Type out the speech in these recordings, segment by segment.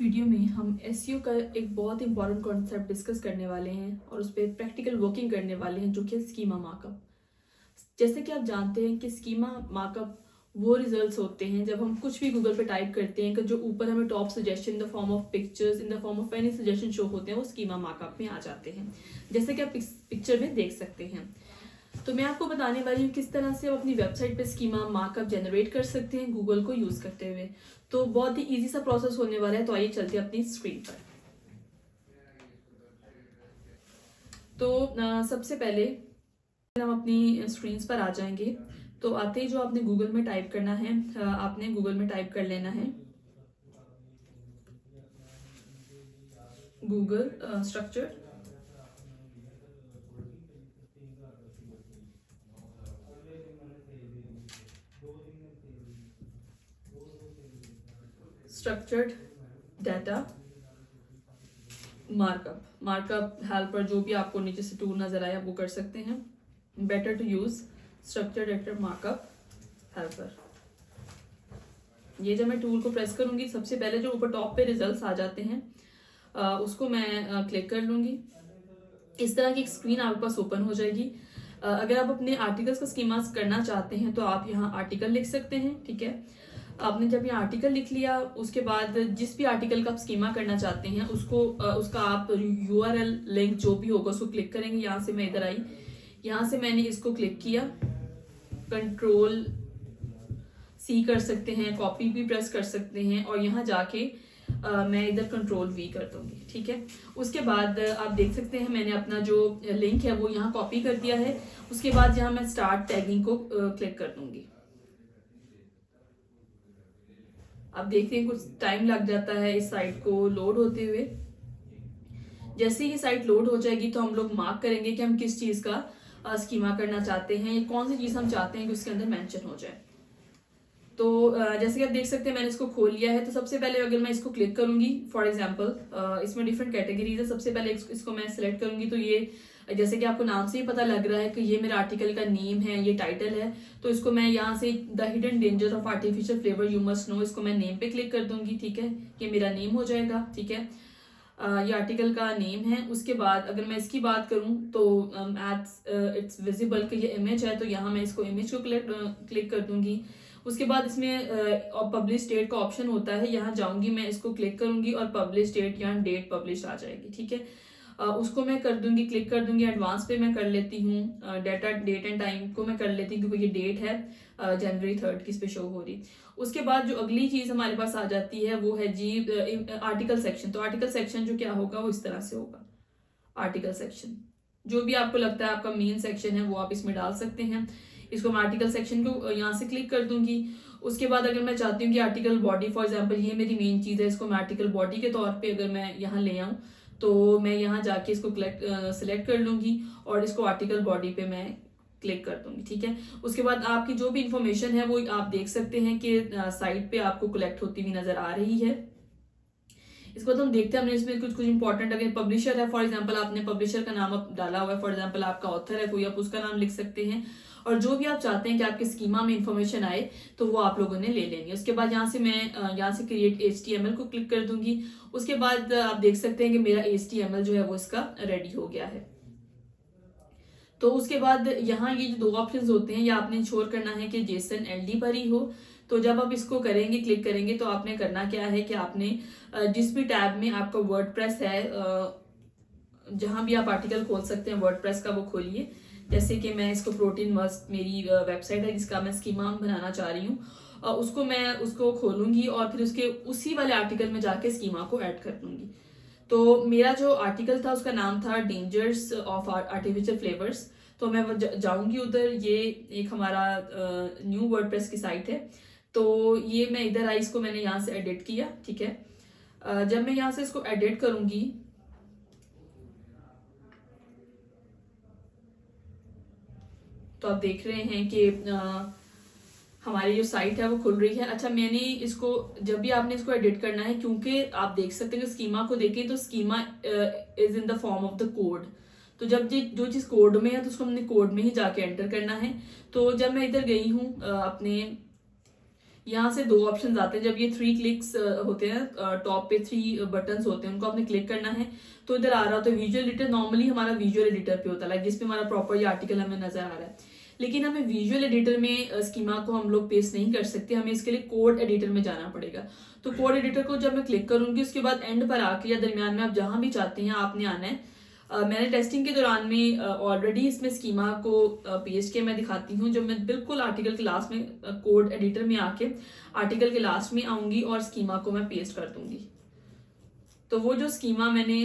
Video में हम SEO का एक बहुत इंपॉर्टेंट कॉन्सेप्ट डिस्कस करने वाले हैं और उस पर प्रैक्टिकल वर्किंग करने वाले हैं, जो कि स्कीमा मार्कअप। जैसे कि आप जानते हैं कि स्कीमा मार्कअप वो रिजल्ट्स होते हैं जब हम कुछ भी गूगल पे टाइप करते हैं कि जो ऊपर हमें top suggestion in the form of pictures, in the form of any suggestion show होते हैं, वो स्कीमा मार्कअप में आ जाते हैं, जैसे कि आप पिक्चर में देख सकते हैं। तो मैं आपको बताने वाली हूँ किस तरह से आप अपनी वेबसाइट पे स्कीमा मार्कअप जनरेट कर सकते हैं गूगल को यूज करते हुए। तो बहुत ही इजी सा प्रोसेस होने वाला है। तो आइए चलते हैं अपनी स्क्रीन पर। तो सबसे पहले हम अपनी स्क्रीन पर आ जाएंगे। तो आते ही जो आपने गूगल में टाइप करना है, आपने गूगल में टाइप कर लेना है Google structure. Structured data markup helper, जो भी आपको नीचे से टूल नजर आया वो कर सकते हैं। Better to use structured data markup helper. ये जब मैं टूल को प्रेस करूंगी, सबसे पहले जो ऊपर टॉप पे रिजल्ट्स आ जाते हैं उसको मैं क्लिक कर लूंगी। इस तरह की एक स्क्रीन आपके पास ओपन हो जाएगी। अगर आप अपने आर्टिकल्स का स्कीमा करना चाहते हैं तो आप यहाँ आर्टिकल लिख सकते हैं। ठीक है, आपने जब यहाँ आर्टिकल लिख लिया, उसके बाद जिस भी आर्टिकल का आप स्कीमा करना चाहते हैं उसको उसका आप URL लिंक जो भी होगा उसको क्लिक करेंगे। यहाँ से मैं इधर आई, यहाँ से मैंने इसको क्लिक किया, Ctrl+C कर सकते हैं, कॉपी भी प्रेस कर सकते हैं और यहाँ जाके मैं इधर Ctrl+V कर दूंगी। ठीक है, उसके बाद आप देख सकते हैं मैंने अपना जो लिंक है वो यहाँ कॉपी कर दिया है। उसके बाद यहाँ मैं स्टार्ट टैगिंग को क्लिक कर दूंगी। आप देखते हैं कुछ टाइम लग जाता है इस साइट को लोड होते हुए। जैसे ही साइट लोड हो जाएगी तो हम लोग मार्क करेंगे कि हम किस चीज का स्कीमा करना चाहते हैं, या कौन सी चीज हम चाहते हैं कि उसके अंदर मेंशन हो जाए। तो जैसे कि आप देख सकते हैं मैंने इसको खोल लिया है। तो सबसे पहले अगर मैं इसको क्लिक करूंगी, फॉर एग्जांपल इसमें डिफरेंट कैटेगरीज है। सबसे पहले इसको मैं सिलेक्ट करूंगी। तो ये जैसे कि आपको नाम से ही पता लग रहा है कि ये मेरा आर्टिकल का नेम है, ये टाइटल है। तो इसको मैं यहाँ से the hidden danger of artificial flavour you must know, इसको मैं नेम पे क्लिक कर दूंगी। ठीक है, ये मेरा नेम हो जाएगा। ठीक है, ये आर्टिकल का नेम है। उसके बाद अगर मैं इसकी बात करूं तो इट्स विजिबल कि ये इमेज है, तो यहाँ मैं इसको इमेज को क्लिक कर दूंगी। उसके बाद इसमें पब्लिश डेट का ऑप्शन होता है, यहाँ जाऊंगी मैं, इसको क्लिक करूंगी और पब्लिश डेट, यहाँ डेट पब्लिश आ जाएगी। ठीक है, उसको मैं कर दूंगी, क्लिक कर दूंगी। एडवांस पे मैं कर लेती हूँ, डेट एंड टाइम को मैं कर लेती हूँ क्योंकि ये डेट है जनवरी 3 की इस पे शो हो रही। उसके बाद जो अगली चीज हमारे पास आ जाती है वो है जी आर्टिकल सेक्शन। तो आर्टिकल सेक्शन जो क्या होगा वो इस तरह से होगा। आर्टिकल सेक्शन जो भी आपको लगता है आपका मेन सेक्शन है वो आप इसमें डाल सकते हैं। इसको मैं आर्टिकल सेक्शन को यहाँ से क्लिक कर दूंगी। उसके बाद अगर मैं चाहती हूँ कि आर्टिकल बॉडी, फॉर एग्जांपल ये मेरी मेन चीज है, इसको मैं आर्टिकल बॉडी के तौर पे अगर मैं यहाँ ले आऊँ तो मैं यहाँ जाके इसको सिलेक्ट कर लूंगी और इसको आर्टिकल बॉडी पे मैं क्लिक कर दूंगी। ठीक है, उसके बाद आपकी जो भी इंफॉर्मेशन है वो आप देख सकते हैं कि साइट पे आपको कलेक्ट होती हुई नजर आ रही है। इसके बाद हम देखते हैं हमने इसमें कुछ इंपॉर्टेंट, अगर पब्लिशर है, फॉर एग्जांपल आपने पब्लिशर का नाम डाला हुआ है, फॉर एग्जांपल आपका ऑथर है कोई, आप उसका नाम लिख सकते हैं। और जो भी आप चाहते हैं कि आपके स्कीमा में इंफॉर्मेशन आए तो वो आप लोगों ने ले लेनी है। उसके बाद यहाँ से मैं यहाँ से क्रिएट HTML को क्लिक कर दूंगी। उसके बाद आप देख सकते हैं कि मेरा HTML जो है वो इसका रेडी हो गया है। तो उसके बाद यहाँ ये जो दो ऑप्शंस होते हैं, ये आपने इंश्योर करना है कि JSON LD पर ही हो। तो जब आप इसको करेंगे, क्लिक करेंगे, तो आपने करना क्या है कि आपने जिस भी टैब में आपका वर्डप्रेस है, जहां भी आप आर्टिकल खोल सकते हैं वर्डप्रेस का, वो खोलिए। जैसे कि मैं इसको प्रोटीन मस्ट मेरी वेबसाइट है जिसका मैं स्कीमा बनाना चाह रही हूँ, उसको खोलूंगी और फिर उसके उसी वाले आर्टिकल में जाके स्कीमा को ऐड कर दूंगी। तो मेरा जो आर्टिकल था उसका नाम था डेंजर्स ऑफ आर्टिफिशियल फ्लेवर्स। तो मैं जाऊंगी उधर, ये एक हमारा न्यू वर्डप्रेस की साइट है। तो ये मैं इधर आई, इसको मैंने यहाँ से एडिट किया। ठीक है, जब मैं यहाँ से इसको एडिट करूंगी तो आप देख रहे हैं कि हमारी जो साइट है वो खुल रही है। अच्छा, मैंने इसको, जब भी आपने इसको एडिट करना है, क्योंकि आप देख सकते हैं कि स्कीमा को देखें तो schema is in the form of the code. तो जब जो चीज कोड में है तो उसको हमने कोड में ही जाके एंटर करना है। तो जब मैं इधर गई हूँ अपने यहाँ से 2 ऑप्शन आते हैं। जब ये 3 क्लिक्स होते हैं, टॉप पे 3 बटन्स होते हैं, उनको आपने क्लिक करना है तो इधर आ रहा होता है विजुअल एडिटर। नॉर्मली हमारा विजुअल एडिटर पे होता है, लाइक जिसपे हमारा प्रॉपर ये आर्टिकल हमें नजर आ रहा है। लेकिन हमें विजुअल एडिटर में स्कीमा को हम लोग पेस्ट नहीं कर सकते, हमें इसके लिए कोड एडिटर में जाना पड़ेगा। तो कोड एडिटर को जब मैं क्लिक करूंगी, उसके बाद एंड पर आके या दरमियान में आप जहां भी चाहते हैं आपने आना है। मैंने टेस्टिंग के दौरान में ऑलरेडी इसमें स्कीमा को पेस्ट किया, मैं दिखाती हूँ। जब मैं बिल्कुल आर्टिकल के लास्ट में कोड एडिटर में आके आर्टिकल के लास्ट में आऊंगी और स्कीमा को मैं पेस्ट कर दूंगी, तो वो जो स्कीमा मैंने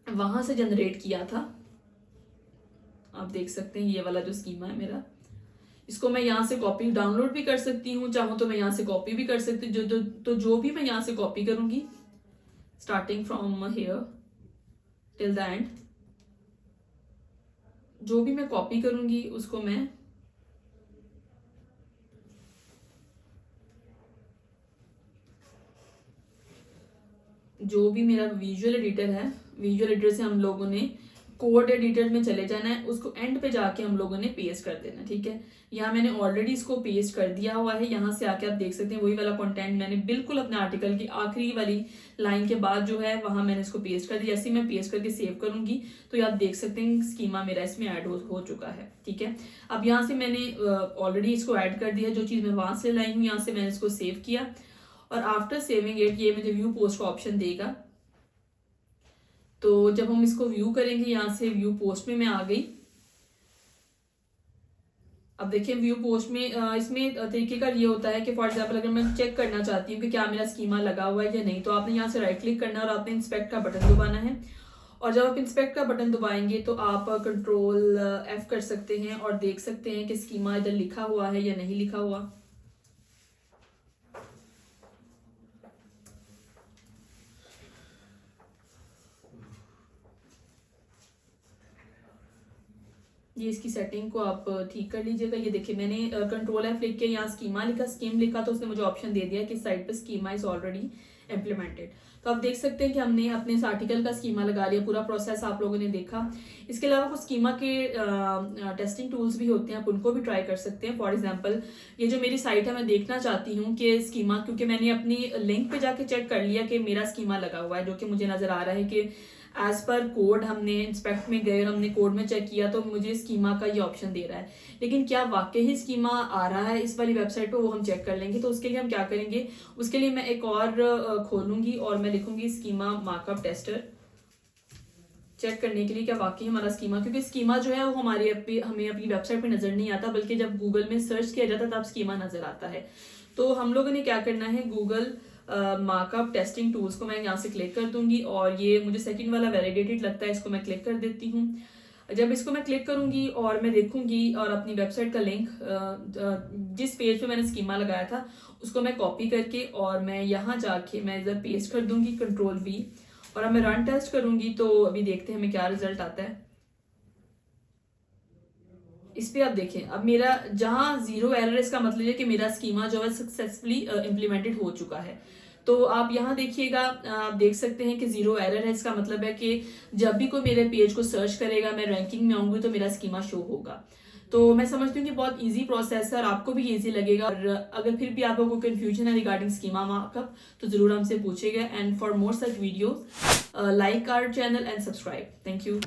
वहां से जनरेट किया था, आप देख सकते हैं ये वाला जो स्कीमा है मेरा, इसको मैं यहाँ से कॉपी डाउनलोड भी कर सकती हूँ, चाहूँ तो मैं यहाँ से कॉपी भी कर सकती हूँ। तो जो भी मैं यहाँ से कॉपी करूंगी, starting from here till the end, जो भी मैं कॉपी करूंगी उसको मैं जो भी मेरा विजुअल एडिटर है, विजुअल एडिटर से हम लोगों ने कोड एडिटर में चले जाना है, उसको एंड पे जाके हम लोगों ने पेस्ट कर देना, ठीक है। यहाँ मैंने ऑलरेडी इसको पेस्ट कर दिया हुआ है। यहाँ से आके आप देख सकते हैं वही वाला कंटेंट मैंने बिल्कुल अपने आर्टिकल की आखिरी वाली लाइन के बाद जो है वहां मैंने इसको पेस्ट कर दिया। जैसे मैं पेस्ट करके सेव करूंगी तो ये आप देख सकते हैं स्कीमा मेरा इसमें ऐड हो चुका है, ठीक है। अब यहाँ से मैंने ऑलरेडी इसको ऐड कर दिया, जो चीज मैं वहां से लाई हूँ, यहाँ से मैंने इसको सेव किया और आफ्टर सेविंग इट ये मुझे व्यू पोस्ट का ऑप्शन देगा। तो जब हम इसको व्यू करेंगे, यहाँ से व्यू पोस्ट में मैं आ गई। अब देखिए व्यू पोस्ट में इसमें तरीके का ये होता है कि फॉर एग्जांपल अगर मैं चेक करना चाहती हूँ कि क्या मेरा स्कीमा लगा हुआ है या नहीं, तो आपने यहाँ से राइट क्लिक करना है और आपने इंस्पेक्ट का बटन दबाना है। और जब आप इंस्पेक्ट का बटन दबाएंगे तो आप कंट्रोल F कर सकते हैं और देख सकते हैं कि स्कीमा इधर लिखा हुआ है या नहीं लिखा हुआ। ये इसकी सेटिंग को आप ठीक कर लीजिएगा। ये देखिए मैंने कंट्रोल F लिख के यहाँ स्कीमा लिखा, स्कीम लिखा, तो उसने मुझे ऑप्शन दे दिया कि साइट पे स्कीमा इज ऑलरेडी इम्प्लीमेंटेड। तो आप देख सकते हैं कि हमने अपने इस आर्टिकल का स्कीमा लगा लिया, पूरा प्रोसेस आप लोगों ने देखा। इसके अलावा कुछ स्कीमा के टेस्टिंग टूल्स भी होते हैं, आप उनको भी ट्राई कर सकते हैं। फॉर एग्जांपल ये जो मेरी साइट है, मैं देखना चाहती हूँ कि स्कीमा, क्योंकि मैंने अपनी लिंक पे जाके चेक कर लिया कि मेरा स्कीमा लगा हुआ है, जो कि मुझे नजर आ रहा है कि एज पर कोड हमने इंस्पेक्ट में गए और हमने कोड में चेक किया तो मुझे स्कीमा का ये ऑप्शन दे रहा है। लेकिन क्या वाकई ही स्कीमा आ रहा है इस वाली वेबसाइट पे, वो हम चेक कर लेंगे। तो उसके लिए हम क्या करेंगे, उसके लिए मैं एक और खोलूंगी और मैं लिखूंगी स्कीमा मार्कअप टेस्टर, चेक करने के लिए क्या वाकई हमारा स्कीमा, क्योंकि स्कीमा जो है वो हमारे हमें अपनी वेबसाइट पे नजर नहीं आता, बल्कि जब गूगल में सर्च किया जाता है तब स्कीमा नजर आता है। तो हम लोगों ने क्या करना है, गूगल मार्कअप टेस्टिंग टूल्स को मैं यहाँ से क्लिक कर दूंगी और ये मुझे सेकंड वाला वैलिडेटेड लगता है, इसको मैं क्लिक कर देती हूँ। जब इसको मैं क्लिक करूंगी और मैं देखूंगी और अपनी वेबसाइट का लिंक जिस पेज पे मैंने स्कीमा लगाया था उसको मैं कॉपी करके और मैं यहाँ जाके मैं इधर पेस्ट कर दूंगी, कंट्रोल V, और अब मैं रन टेस्ट करूंगी। तो अभी देखते हैं हमें क्या रिजल्ट आता है। इस पे आप देखें, अब मेरा जहां 0 एरर, इसका मतलब है कि मेरा स्कीमा जो है सक्सेसफुली इम्प्लीमेंटेड हो चुका है। तो आप यहाँ देखिएगा, आप देख सकते हैं कि 0 एरर है। इसका मतलब है कि जब भी कोई मेरे पेज को सर्च करेगा, मैं रैंकिंग में आऊंगी तो मेरा स्कीमा शो होगा। तो मैं समझती हूँ कि बहुत इजी प्रोसेस है और आपको भी इजी लगेगा। और अगर फिर भी आपको कोई कंफ्यूजन है रिगार्डिंग स्कीमा मार्कअप तो जरूर हमसे पूछेगा। And for more such videos like our channel and subscribe. Thank you.